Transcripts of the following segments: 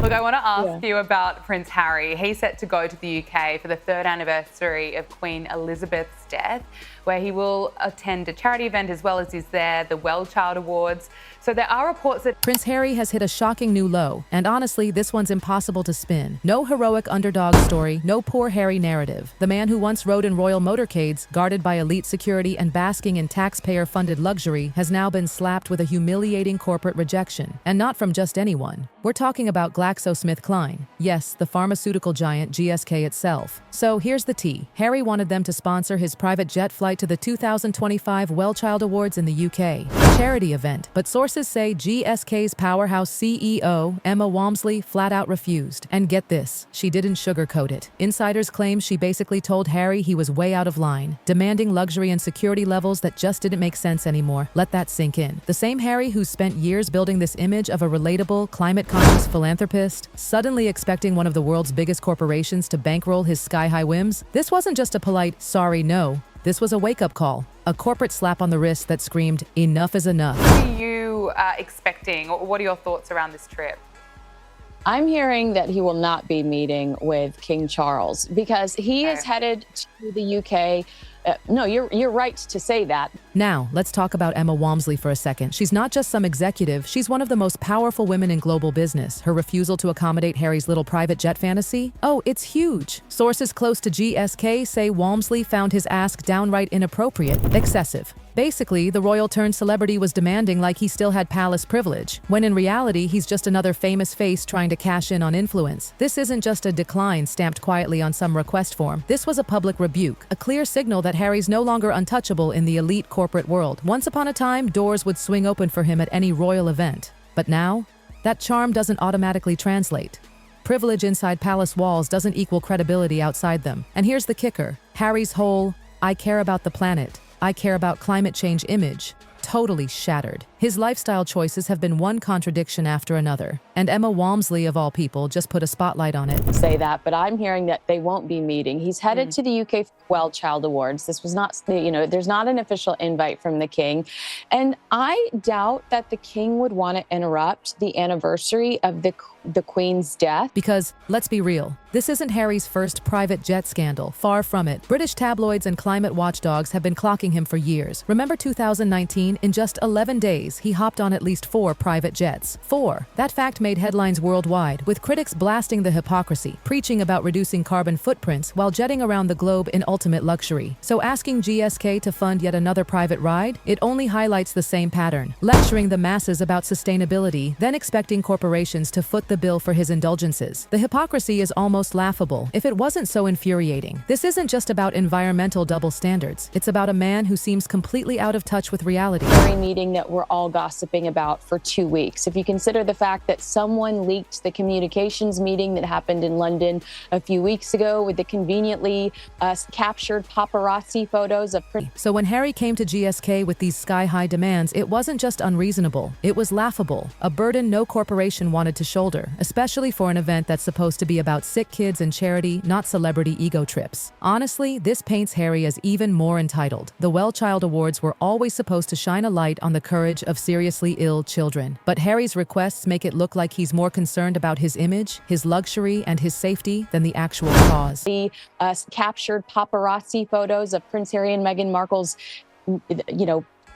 Look, I want to ask you about Prince Harry. He's set to go to the UK for the 3rd anniversary of Queen Elizabeth's death, where he will attend a charity event as well as is there the Wellchild Awards. So there are reports that Prince Harry has hit a shocking new low, and honestly, this one's impossible to spin. No heroic underdog story, no poor Harry narrative. The man who once rode in royal motorcades, guarded by elite security and basking in taxpayer-funded luxury, has now been slapped with a humiliating corporate rejection. And not from just anyone. We're talking about GlaxoSmithKline. Yes, the pharmaceutical giant GSK itself. So here's the tea. Harry wanted them to sponsor his private jet flight to the 2025 Wellchild Awards in the UK, a charity event, but sources say GSK's powerhouse CEO, Emma Walmsley, flat out refused. And get this, she didn't sugarcoat it. Insiders claim she basically told Harry he was way out of line, demanding luxury and security levels that just didn't make sense anymore. Let that sink in. The same Harry who spent years building this image of a relatable, climate-conscious philanthropist, suddenly expecting one of the world's biggest corporations to bankroll his sky-high whims? This wasn't just a polite, sorry, no. This was a wake-up call, a corporate slap on the wrist that screamed, enough is enough. What are you expecting? What are your thoughts around this trip? I'm hearing that he will not be meeting with King Charles because he is headed to the UK. No, you're right to say that. Now, let's talk about Emma Walmsley for a second. She's not just some executive, she's one of the most powerful women in global business. Her refusal to accommodate Harry's little private jet fantasy? Oh, it's huge. Sources close to GSK say Walmsley found his ask downright inappropriate, excessive. Basically, the royal-turned-celebrity was demanding like he still had palace privilege, when in reality, he's just another famous face trying to cash in on influence. This isn't just a decline stamped quietly on some request form. This was a public rebuke, a clear signal that Harry's no longer untouchable in the elite corporate world. Once upon a time, doors would swing open for him at any royal event. But now, that charm doesn't automatically translate. Privilege inside palace walls doesn't equal credibility outside them. And here's the kicker. Harry's whole, I care about the planet, I care about climate change image, totally shattered. His lifestyle choices have been one contradiction after another, and Emma Walmsley, of all people, just put a spotlight on it. Say that, but I'm hearing that they won't be meeting. He's headed to the UK Wellchild Awards. This was not, there's not an official invite from the king, and I doubt that the king would want to interrupt the anniversary of the Queen's death. Because, let's be real, this isn't Harry's first private jet scandal, far from it. British tabloids and climate watchdogs have been clocking him for years. Remember 2019? In just 11 days, he hopped on at least 4 private jets. 4. That fact made headlines worldwide, with critics blasting the hypocrisy, preaching about reducing carbon footprints while jetting around the globe in ultimate luxury. So asking GSK to fund yet another private ride? It only highlights the same pattern, lecturing the masses about sustainability, then expecting corporations to foot the bill for his indulgences. The hypocrisy is almost laughable, if it wasn't so infuriating. This isn't just about environmental double standards. It's about a man who seems completely out of touch with reality. Very meeting that we're all gossiping about for 2 weeks. If you consider the fact that someone leaked the communications meeting that happened in London a few weeks ago with the conveniently captured paparazzi photos of Prince. So when Harry came to GSK with these sky-high demands, it wasn't just unreasonable, it was laughable, a burden no corporation wanted to shoulder, especially for an event that's supposed to be about sick kids and charity, not celebrity ego trips. Honestly, this paints Harry as even more entitled. The Wellchild Awards were always supposed to shine a light on the courage of seriously ill children. But Harry's requests make it look like he's more concerned about his image, his luxury, and his safety than the actual cause. The captured paparazzi photos of Prince Harry and Meghan Markle's,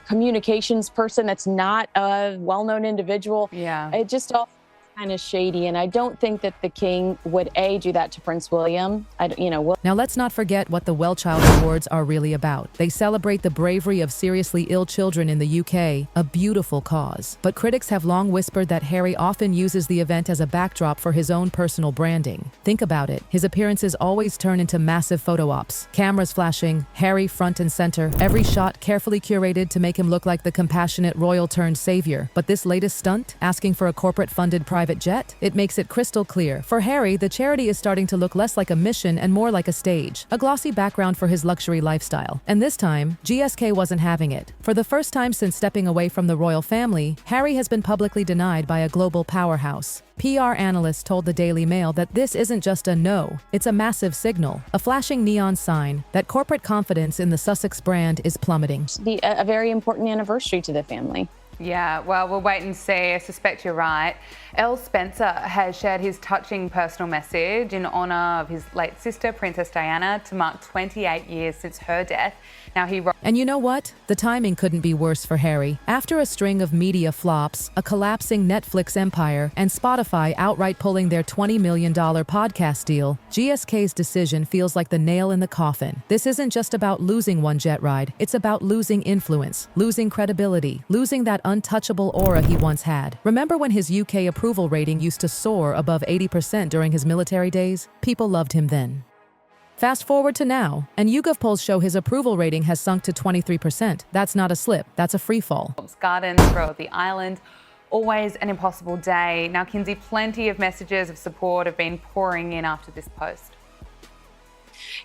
communications person that's not a well-known individual. Yeah. It just all kind of shady, and I don't think that the king would do that to Prince William. Now let's not forget what the Wellchild Awards are really about. They celebrate the bravery of seriously ill children in the UK, a beautiful cause. But critics have long whispered that Harry often uses the event as a backdrop for his own personal branding. Think about it. His appearances always turn into massive photo ops. Cameras flashing, Harry front and center, every shot carefully curated to make him look like the compassionate royal-turned savior. But this latest stunt, asking for a corporate-funded private jet, it makes it crystal clear. For Harry, the charity is starting to look less like a mission and more like a stage, a glossy background for his luxury lifestyle. And this time, GSK wasn't having it. For the first time since stepping away from the royal family, Harry has been publicly denied by a global powerhouse. PR analysts told the Daily Mail that this isn't just a no, it's a massive signal, a flashing neon sign that corporate confidence in the Sussex brand is plummeting. A very important anniversary to the family. Yeah, well, we'll wait and see. I suspect you're right. Elle Spencer has shared his touching personal message in honour of his late sister, Princess Diana, to mark 28 years since her death. Now he wrote... And you know what? The timing couldn't be worse for Harry. After a string of media flops, a collapsing Netflix empire, and Spotify outright pulling their $20 million podcast deal, GSK's decision feels like the nail in the coffin. This isn't just about losing one jet ride. It's about losing influence, losing credibility, losing that untouchable aura he once had. Remember when his UK approval rating used to soar above 80% during his military days? People loved him then. Fast forward to now, and YouGov polls show his approval rating has sunk to 23%. That's not a slip, that's a free fall. Gardens throughout the island. Always an impossible day. Now, Kinsey, plenty of messages of support have been pouring in after this post.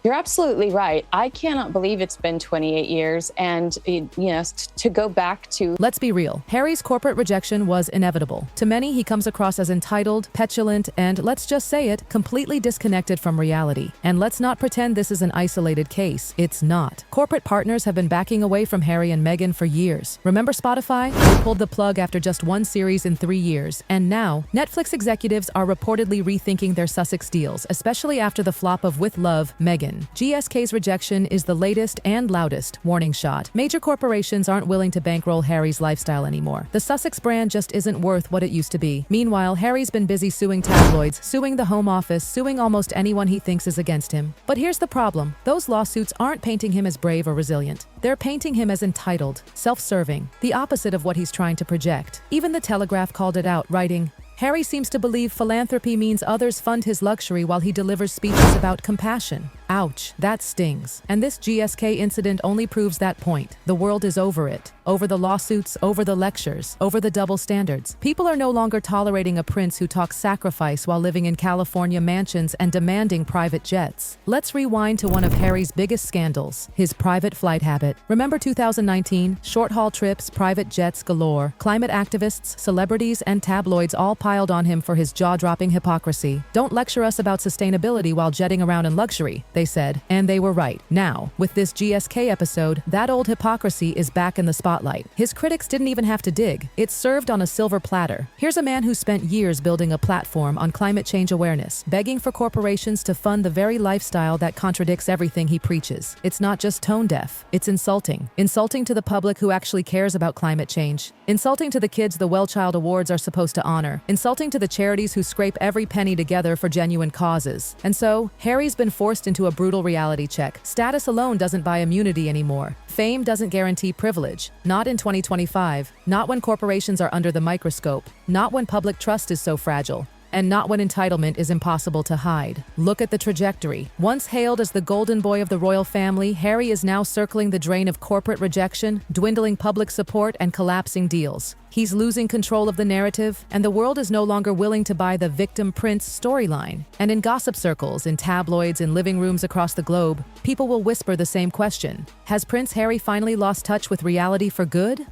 You're absolutely right. I cannot believe it's been 28 years. And, to go back to... Let's be real. Harry's corporate rejection was inevitable. To many, he comes across as entitled, petulant, and, let's just say it, completely disconnected from reality. And let's not pretend this is an isolated case. It's not. Corporate partners have been backing away from Harry and Meghan for years. Remember Spotify? They pulled the plug after just one series in 3 years. And now, Netflix executives are reportedly rethinking their Sussex deals, especially after the flop of With Love, Meghan. GSK's rejection is the latest and loudest warning shot. Major corporations aren't willing to bankroll Harry's lifestyle anymore. The Sussex brand just isn't worth what it used to be. Meanwhile, Harry's been busy suing tabloids, suing the Home Office, suing almost anyone he thinks is against him. But here's the problem. Those lawsuits aren't painting him as brave or resilient. They're painting him as entitled, self-serving, the opposite of what he's trying to project. Even The Telegraph called it out, writing, "Harry seems to believe philanthropy means others fund his luxury while he delivers speeches about compassion." Ouch, that stings. And this GSK incident only proves that point. The world is over it. Over the lawsuits, over the lectures, over the double standards. People are no longer tolerating a prince who talks sacrifice while living in California mansions and demanding private jets. Let's rewind to one of Harry's biggest scandals, his private flight habit. Remember 2019? Short-haul trips, private jets galore, climate activists, celebrities, and tabloids all piled on him for his jaw-dropping hypocrisy. Don't lecture us about sustainability while jetting around in luxury, they said, and they were right. Now, with this GSK episode, that old hypocrisy is back in the spotlight. His critics didn't even have to dig. It's served on a silver platter. Here's a man who spent years building a platform on climate change awareness, begging for corporations to fund the very lifestyle that contradicts everything he preaches. It's not just tone deaf, it's insulting. Insulting to the public who actually cares about climate change. Insulting to the kids the Wellchild Awards are supposed to honor. Insulting to the charities who scrape every penny together for genuine causes. And so, Harry's been forced into a brutal reality check. Status alone doesn't buy immunity anymore. Fame doesn't guarantee privilege. Not in 2025. Not when corporations are under the microscope. Not when public trust is so fragile. And not when entitlement is impossible to hide. Look at the trajectory. Once hailed as the golden boy of the royal family, Harry is now circling the drain of corporate rejection, dwindling public support, and collapsing deals. He's losing control of the narrative, and the world is no longer willing to buy the victim prince storyline. And in gossip circles, in tabloids, in living rooms across the globe, people will whisper the same question. Has Prince Harry finally lost touch with reality for good?